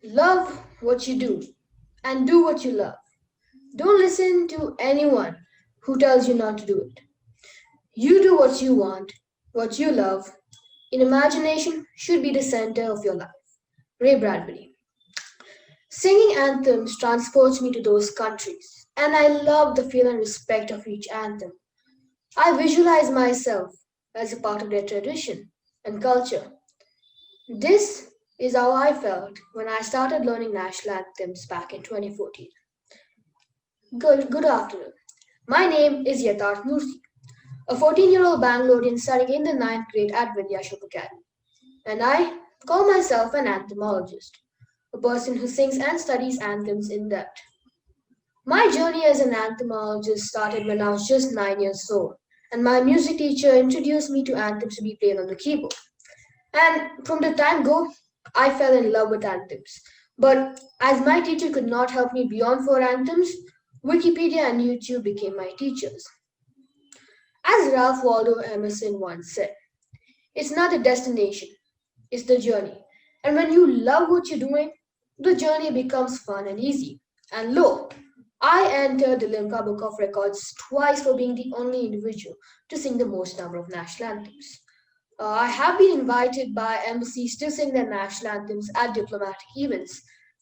Love what you do and do what you love. Don't listen to anyone who tells you not to do it. You do what you want, what you love. In imagination should be the center of your life. Ray Bradbury. Singing anthems transports me to those countries, and I love the feel and respect of each anthem. I visualize myself as a part of their tradition and culture. This is how I felt when I started learning national anthems back in 2014. Good afternoon. My name is Yathaarth Murthy, a 14-year-old Bangalorean studying in the ninth grade at Vidyashok Academy. And I call myself an anthemologist, a person who sings and studies anthems in depth. My journey as an anthemologist started when I was just 9 years old, and my music teacher introduced me to anthems to be played on the keyboard. And from the time go, I fell in love with anthems. But as my teacher could not help me beyond four anthems, Wikipedia and YouTube became my teachers. As Ralph Waldo Emerson once said, it's not a destination, it's the journey. And when you love what you're doing, the journey becomes fun and easy. And lo, I entered the Limca Book of Records twice for being the only individual to sing the most number of national anthems. I have been invited by embassies to sing their national anthems at diplomatic events.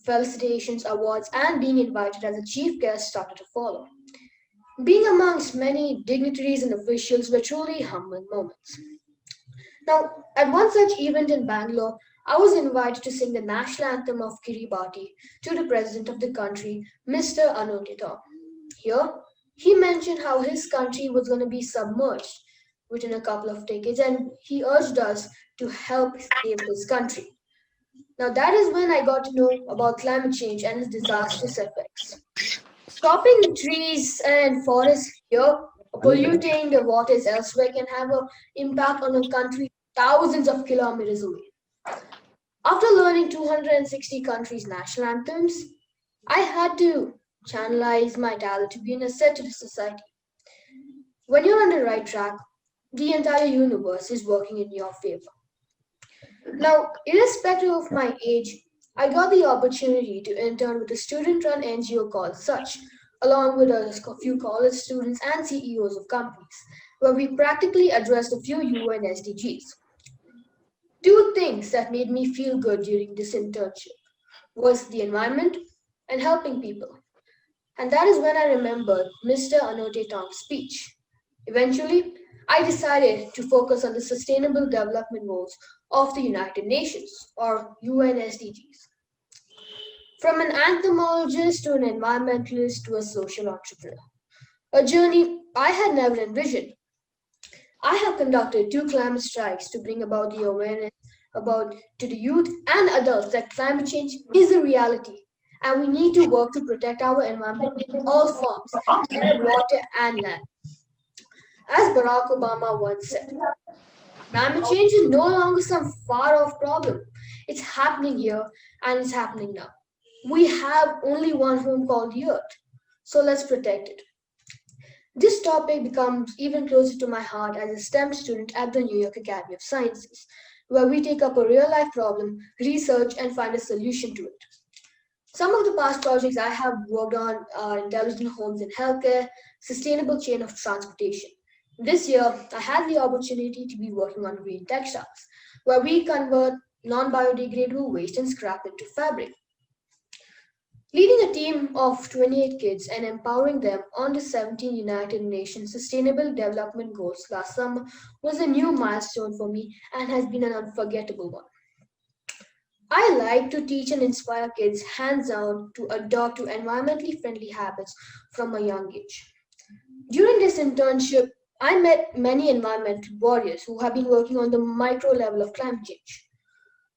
Felicitations, awards, and being invited as a chief guest started to follow. Being amongst many dignitaries and officials were truly humbling moments. Now, at one such event in Bangalore, I was invited to sing the national anthem of Kiribati to the president of the country, Mr. Anotito. Here, he mentioned how his country was going to be submerged within a couple of decades, and he urged us to help save his country. Now, that is when I got to know about climate change and its disastrous effects. Chopping trees and forests here, polluting the waters elsewhere can have an impact on a country thousands of kilometers away. After learning 260 countries' national anthems, I had to channelize my talent to be an asset to the society. When you're on the right track, the entire universe is working in your favor. Now, irrespective of my age, I got the opportunity to intern with a student run NGO called Such, along with a few college students and CEOs of companies, where we practically addressed a few UN SDGs. Two things that made me feel good during this internship was the environment and helping people. And that is when I remembered Mr. Anote Tong's speech. Eventually, I decided to focus on the Sustainable Development Goals of the United Nations, or UN SDGs. From an anthemologist to an environmentalist to a social entrepreneur, a journey I had never envisioned. I have conducted two climate strikes to bring about the awareness about to the youth and adults that climate change is a reality and we need to work to protect our environment in all forms, air, water, and land. As Barack Obama once said, climate change is no longer some far off problem. It's happening here and it's happening now. We have only one home called the Earth, so let's protect it. This topic becomes even closer to my heart as a STEM student at the New York Academy of Sciences, where we take up a real life problem, research, and find a solution to it. Some of the past projects I have worked on are intelligent homes in healthcare, sustainable chain of transportation. This year, I had the opportunity to be working on green textiles, where we convert non biodegradable waste and scrap into fabric. Leading a team of 28 kids and empowering them on the 17 United Nations Sustainable Development Goals last summer was a new milestone for me and has been an unforgettable one. I like to teach and inspire kids hands on to adopt to environmentally friendly habits from a young age. During this internship, I met many environmental warriors who have been working on the micro level of climate change.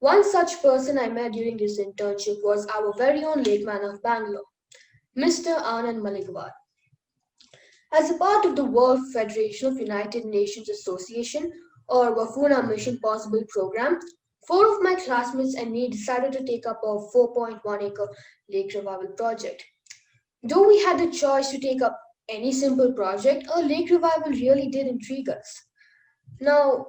One such person I met during this internship was our very own late man of Bangalore, Mr. Anand Maligwar. As a part of the World Federation of United Nations Association, or Wafuna Mission Possible program, four of my classmates and me decided to take up a 4.1-acre lake revival project. Though we had the choice to take up any simple project, a lake revival really did intrigue us. Now,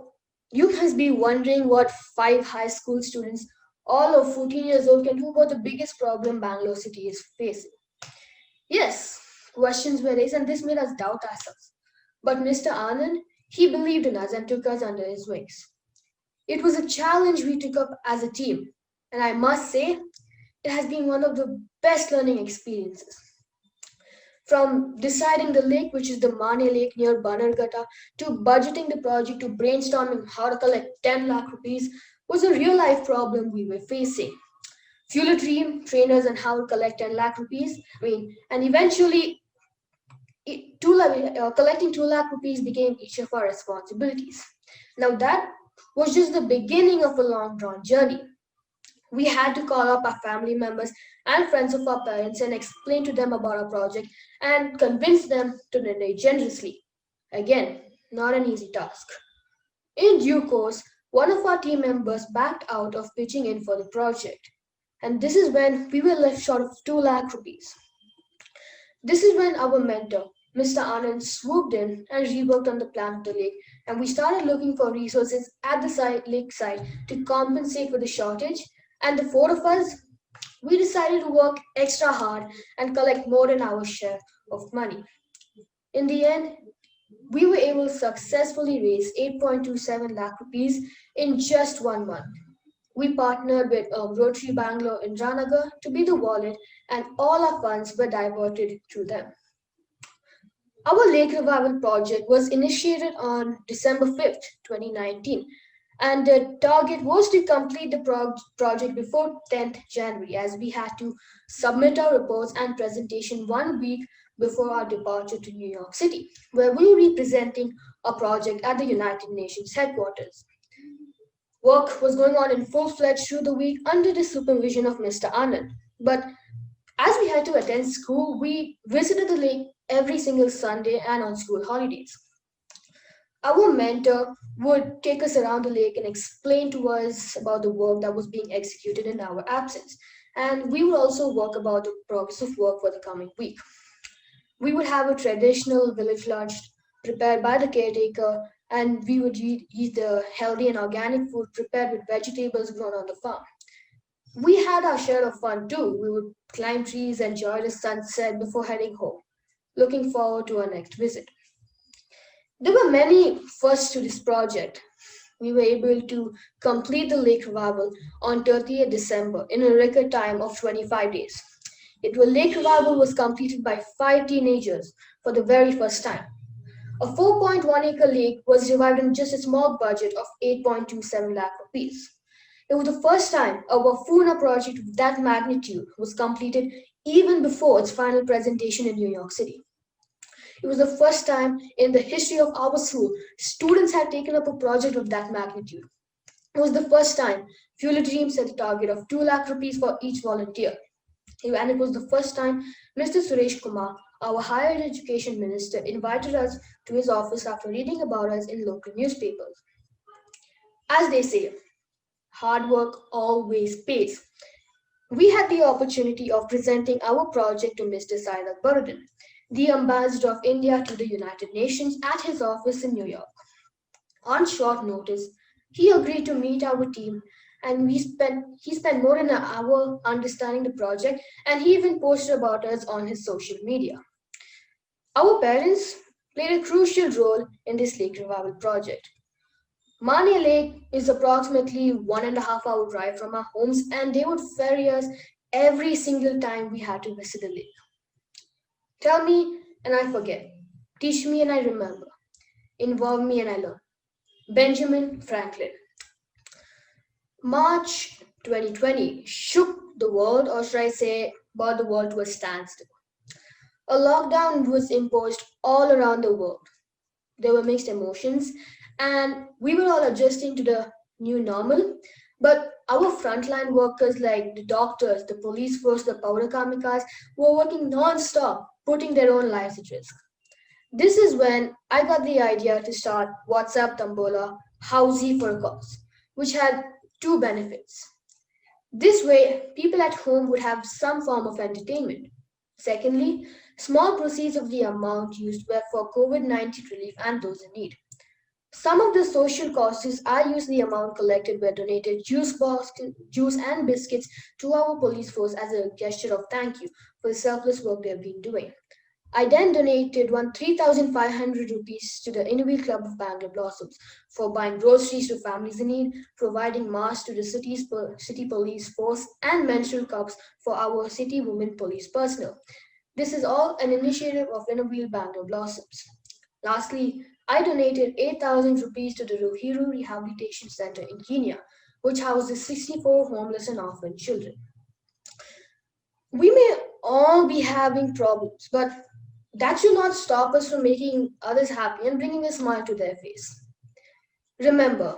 you must be wondering what five high school students all of 14 years old can do about the biggest problem Bangalore city is facing. Yes, questions were raised and this made us doubt ourselves. But Mr. Anand, he believed in us and took us under his wings. It was a challenge we took up as a team, and I must say, it has been one of the best learning experiences. From deciding the lake, which is the Mane Lake near Banargata, to budgeting the project to brainstorming how to collect 10 lakh rupees was a real life problem we were facing. Fuel a team, trainers, and how to collect 10 lakh rupees. And eventually, collecting 2 lakh rupees became each of our responsibilities. Now, that was just the beginning of a long drawn journey. We had to call up our family members and friends of our parents and explain to them about our project and convince them to donate generously. Again, not an easy task. In due course, one of our team members backed out of pitching in for the project. And this is when we were left short of 2 lakh rupees. This is when our mentor, Mr. Anand, swooped in and reworked on the plan of the lake, and we started looking for resources at the lake side to compensate for the shortage. And the four of us, we decided to work extra hard and collect more than our share of money. In the end, we were able to successfully raise 8.27 lakh rupees in just 1 month. We partnered with Rotary Bangalore in Ranagar to be the wallet, and all our funds were diverted to them. Our lake revival project was initiated on December 5th, 2019, and the target was to complete the project before 10th January, as we had to submit our reports and presentation 1 week before our departure to New York City, where we were representing a project at the United Nations headquarters. Work was going on in full fledged through the week under the supervision of Mr. Anand. But as we had to attend school, we visited the lake every single Sunday and on school holidays. Our mentor would take us around the lake and explain to us about the work that was being executed in our absence. And we would also work about the progress of work for the coming week. We would have a traditional village lunch prepared by the caretaker, and we would eat the healthy and organic food prepared with vegetables grown on the farm. We had our share of fun too. We would climb trees, enjoy the sunset before heading home, looking forward to our next visit. There were many firsts to this project. We were able to complete the lake revival on 30th December in a record time of 25 days. Lake revival was completed by 5 teenagers for the very first time. A 4.1-acre lake was revived in just a small budget of 8.27 lakh rupees. It was the first time a Wafuna project of that magnitude was completed even before its final presentation in New York City. It was the first time in the history of our school students had taken up a project of that magnitude. It was the first time Fuel Dream set a target of 2 lakh rupees for each volunteer. And it was the first time Mr. Suresh Kumar, our higher education minister, invited us to his office after reading about us in local newspapers. As they say, hard work always pays. We had the opportunity of presenting our project to Mr. Sairath Burden, the ambassador of India to the United Nations, at his office in New York. On short notice, he agreed to meet our team, and he spent more than an hour understanding the project, and he even posted about us on his social media. Our parents played a crucial role in this lake revival project. Mane Lake is approximately 1.5 hour drive from our homes, and they would ferry us every single time we had to visit the lake. Tell me and I forget. Teach me and I remember. Involve me and I learn. Benjamin Franklin. March 2020 shook the world, or should I say, brought the world to a standstill. A lockdown was imposed all around the world. There were mixed emotions, and we were all adjusting to the new normal. But our frontline workers, like the doctors, the police force, the powder kamikazes, were working non-stop, putting their own lives at risk. This is when I got the idea to start WhatsApp Tambola Housey for a Cause, which had two benefits. This way, people at home would have some form of entertainment. Secondly, small proceeds of the amount used were for COVID 19 relief and those in need. Some of the social causes I use the amount collected were donated juice and biscuits to our police force as a gesture of thank you for the selfless work they have been doing. I then donated 3,500 rupees to the Innovate Club of Bangalore Blossoms for buying groceries to families in need, providing masks to the city police force, and menstrual cups for our city women police personnel. This is all an initiative of Innovate Bangalore Blossoms. Lastly, I donated 8,000 rupees to the Ruhiru Rehabilitation Center in Kenya, which houses 64 homeless and orphan children. We may all be having problems, but that should not stop us from making others happy and bringing a smile to their face. Remember,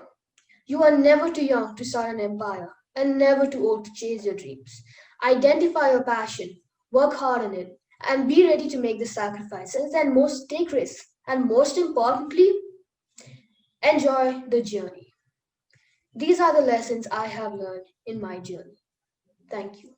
you are never too young to start an empire and never too old to chase your dreams. Identify your passion, work hard on it, and be ready to make the sacrifices and most take risks. And most importantly, enjoy the journey. These are the lessons I have learned in my journey. Thank you.